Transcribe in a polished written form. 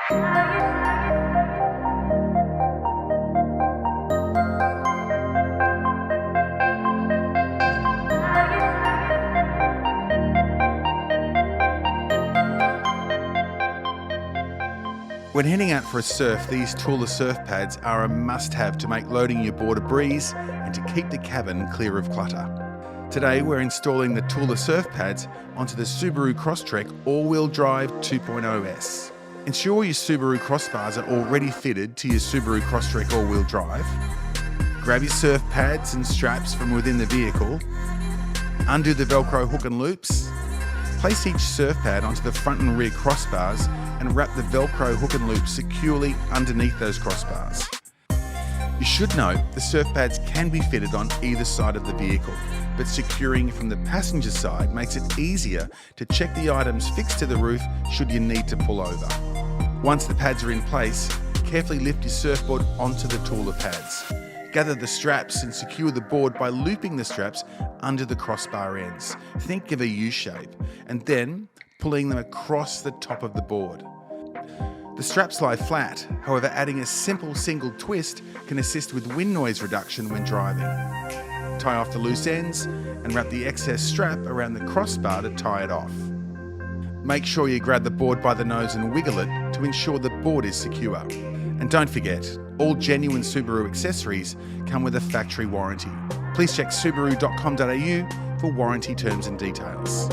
When heading out for a surf, these Thule Surf Pads are a must-have to make loading your board a breeze and to keep the cabin clear of clutter. Today we're installing the Thule Surf Pads onto the Subaru Crosstrek all-wheel drive 2.0S. Ensure your Subaru crossbars are already fitted to your Subaru Crosstrek all-wheel drive. Grab your surf pads and straps from within the vehicle. Undo the Velcro hook and loops. Place each surf pad onto the front and rear crossbars and wrap the Velcro hook and loop securely underneath those crossbars. You should note the surf pads can be fitted on either side of the vehicle, but securing from the passenger side makes it easier to check the items fixed to the roof should you need to pull over. Once the pads are in place, carefully lift your surfboard onto the Thule pads. Gather the straps and secure the board by looping the straps under the crossbar ends. Think of a U shape, and then pulling them across the top of the board. The straps lie flat, however adding a simple single twist can assist with wind noise reduction when driving. Tie off the loose ends and wrap the excess strap around the crossbar to tie it off. Make sure you grab the board by the nose and wiggle it to ensure the board is secure. And don't forget, all genuine Subaru accessories come with a factory warranty. Please check subaru.com.au for warranty terms and details.